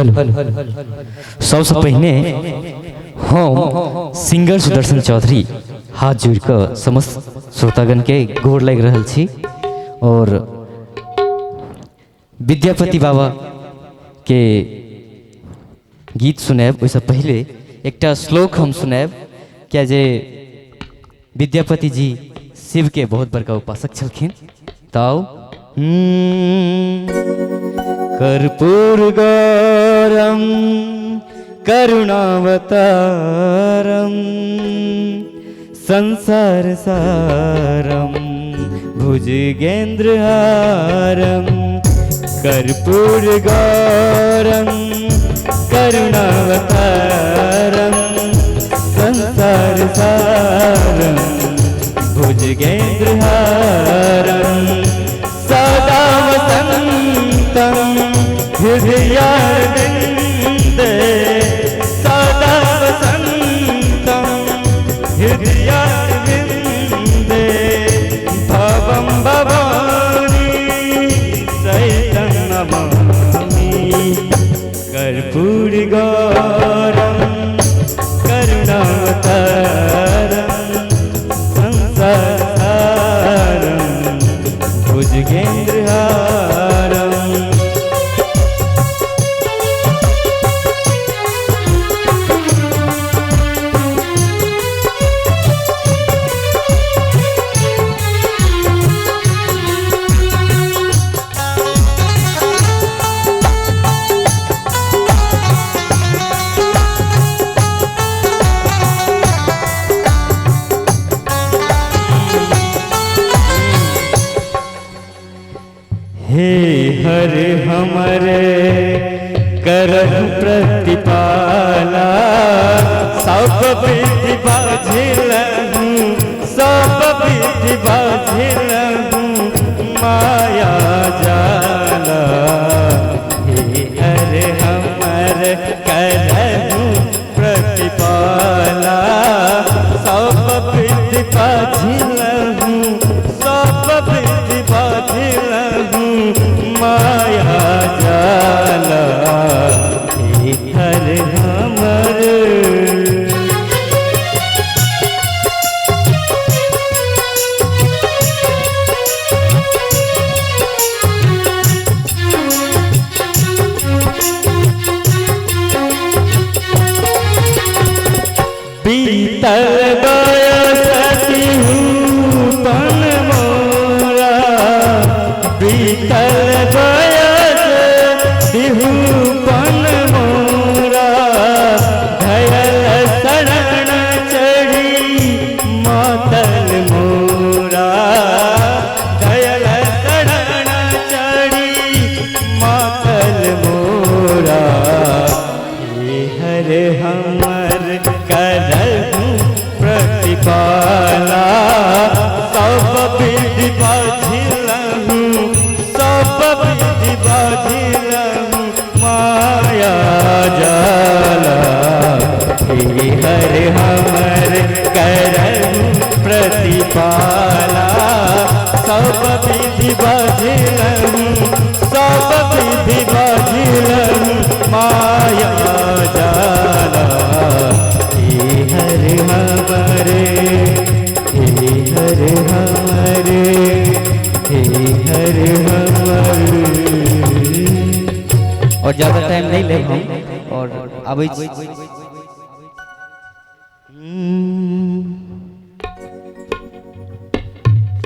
Hello सबसे पहले हम सिंगर सुदर्शन चौधरी हाथ जोड़ कर समस्त श्रोतागण के गोर लग रहा छी और विद्यापति बाबा के गीत सुनाब। वैसे पहले एक श्लोक हम सुनाब क्या जे विद्यापति जी शिव के बहुत बड़का उपासक छलखिन। ताऊ कर्पूर गौरम करुणावतारम संसार सारम भुजगेंद्र हारम कर्पूर गौरम करुणावतारम संसार सारम भुजगेंद्र हारम सदा वसंतम हृदयारविंदे सदा वसंतम हृदयारविंदे भवं भवानी सहितं नमामि कर्पूर गौरम करुणावतारम संसारम भुजगेंद्र हारम। हे हर हमरे करहु प्रतिपाला सब विधि बाझिलहु सब विधि बाझिलहु माया जाला। हे हर हमर करहु प्रतिपाला सब विधि बाझिलहु सब विधि बाझिलहु माया जाला। हे हर हमर बीतल बयस तिहुपन मोरा बीतल बयस तिहुपन मोरा धयल शरण चढ़ी मातल मोरा धयल शरण चढ़ी मातल मोरा। हे हर हमर करहु प्रतिपाला सब विधि बाझिलहु सब विधि बाझिलहु माया जाला। हे हर हमर करहु प्रतिपाला सब विधि बाझिलहु सब विधि बाझिलहु माया जाला। हे हर हमरे हे हर हमरे हे हर हमरे। और ज़्यादा टाइम नहीं ले हम और अब